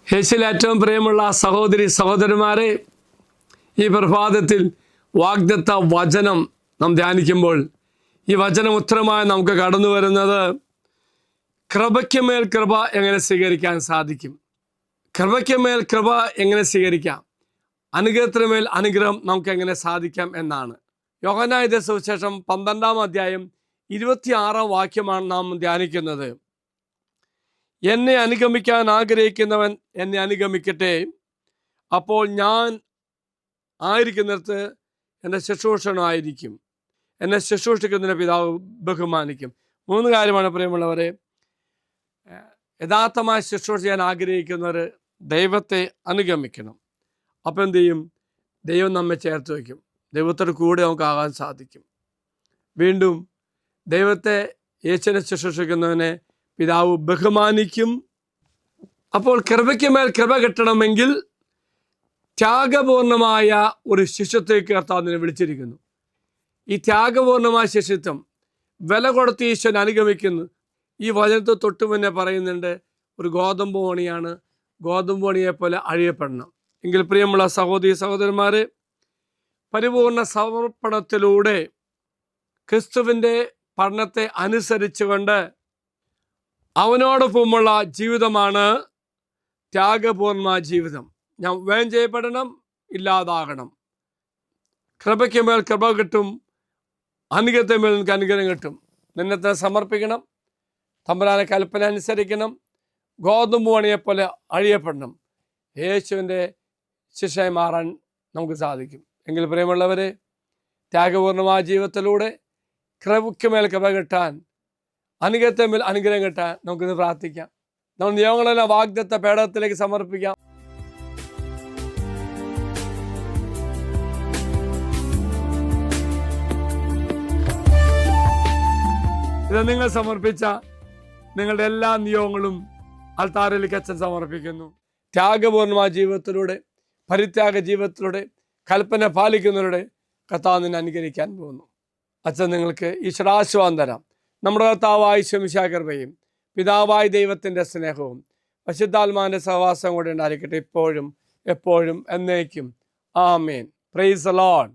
യേശുവിൽ ഏറ്റവും പ്രിയമുള്ള സഹോദരി സഹോദരന്മാരെ, ഈ പ്രഭാതത്തിൽ വാഗ്ദത്ത വചനം നാം ധ്യാനിക്കുമ്പോൾ ഈ വചനം ഉത്തരമായി നമുക്ക് കടന്നു വരുന്നത് കൃപയ്ക്ക് മേൽ കൃപ എങ്ങനെ സ്വീകരിക്കാൻ സാധിക്കും, കൃപയ്ക്ക് മേൽ കൃപ എങ്ങനെ സ്വീകരിക്കാം, അനുഗ്രഹത്തിന് മേൽ അനുഗ്രഹം നമുക്ക് എങ്ങനെ സാധിക്കാം എന്നാണ്. യോഹന്നായ സുവിശേഷം 12-ാം അധ്യായം 26-ാം വാക്യമാണ് നാം ധ്യാനിക്കുന്നത്. എന്നെ അനുഗമിക്കാൻ ആഗ്രഹിക്കുന്നവൻ എന്നെ അനുഗമിക്കട്ടെ, അപ്പോൾ ഞാൻ ആയിരിക്കുന്നിടത്ത് എൻ്റെ ശുശ്രൂഷകനായിരിക്കും, എന്നെ ശുശ്രൂഷിക്കുന്നതിന് പിതാവ് ബഹുമാനിക്കും. 3 കാര്യമാണ് പ്രിയമുള്ളവരെ. യഥാർത്ഥമായി ശുശ്രൂഷ ചെയ്യാൻ ആഗ്രഹിക്കുന്നവർ ദൈവത്തെ അനുഗമിക്കണം. അപ്പം എന്ത് ചെയ്യും? ദൈവം നമ്മെ ചേർത്ത് വയ്ക്കും, ദൈവത്തോട് കൂടെ നമുക്കാകാൻ സാധിക്കും. വീണ്ടും ദൈവത്തെ യേശുവിനെ ശുശ്രൂഷിക്കുന്നവനെ പിതാവ് ബഹുമാനിക്കും. അപ്പോൾ കൃപയ്ക്ക് മേൽ കൃപ കിട്ടണമെങ്കിൽ ത്യാഗപൂർണമായ ഒരു ശിഷ്യത്വത്തേക്ക് കർത്താവിനെ വിളിച്ചിരിക്കുന്നു. ഈ ത്യാഗപൂർണമായ ശിഷ്യത്വം വില കൊടുത്ത് ഈശ്വരൻ അനുഗമിക്കുന്നു. ഈ വചനത്തെ തൊട്ടു മുന്നേ പറയുന്നുണ്ട്, ഒരു ഗോതമ്പ് മണിയാണ്, ഗോതമ്പ് മണിയെ പോലെ അഴിയപ്പെടണം. എങ്കിൽ പ്രിയമുള്ള സഹോദരി സഹോദരന്മാരെ, പരിപൂർണ സമർപ്പണത്തിലൂടെ ക്രിസ്തുവിൻ്റെ പഠനത്തെ അനുസരിച്ചുകൊണ്ട് അവനോടൊപ്പമുള്ള ജീവിതമാണ് ത്യാഗപൂർണമായ ജീവിതം. ഞാൻ വ്യയം ചെയ്യപ്പെടണം, ഇല്ലാതാകണം. കൃപയ്ക്ക് മേൽ കൃപ കിട്ടും, അനുഗ്രഹത്തിന് മേൽ നിനക്ക് അനുഗ്രഹം കിട്ടും. നിന്നെ സമർപ്പിക്കണം, തമ്പുരാനെ കൽപ്പന അനുസരിക്കണം, ഗോതമ്പ് മണിയെപ്പോലെ അഴിയപ്പെടണം. യേശുവിൻ്റെ ശിഷ്യയായി മാറാൻ നമുക്ക് സാധിക്കും. എങ്കിൽ പ്രിയമുള്ളവരെ, ത്യാഗപൂർണമായ ജീവിതത്തിലൂടെ കൃപയ്ക്ക് മേൽ കൃപ കിട്ടാൻ, അനുഗ്രഹത്തെ മേൽ അനുഗ്രഹം കിട്ടാൻ നമുക്കിന്ന് പ്രാർത്ഥിക്കാം. നമ്മൾ നിയമങ്ങളെല്ലാം വാഗ്ദത്ത പേടകത്തിലേക്ക് സമർപ്പിക്കാം. ഇത് നിങ്ങൾ സമർപ്പിച്ച നിങ്ങളുടെ എല്ലാ നിയോഗങ്ങളും അൾത്താരയിലേക്ക് അച്ഛൻ സമർപ്പിക്കുന്നു. ത്യാഗപൂർണമായ ജീവിതത്തിലൂടെ, പരിത്യാഗ ജീവിതത്തിലൂടെ, കൽപ്പന പാലിക്കുന്നവരുടെ കർത്താവ് നിന്നെ അനുകരിക്കാൻ പോകുന്നു. അച്ഛൻ നിങ്ങൾക്ക് ഈശ്വരാശ്വാസം തരാം. നമ്മുടെ കർത്താവായ ഈശോമിശിഹായുടെ കൃപയും പിതാവായ ദൈവത്തിൻ്റെ സ്നേഹവും പരിശുദ്ധാത്മാവിൻ്റെ സഹവാസം കൂടെ ഉണ്ടായിരിക്കട്ടെ, ഇപ്പോഴും എപ്പോഴും എന്നേക്കും. ആമേൻ. Praise the Lord.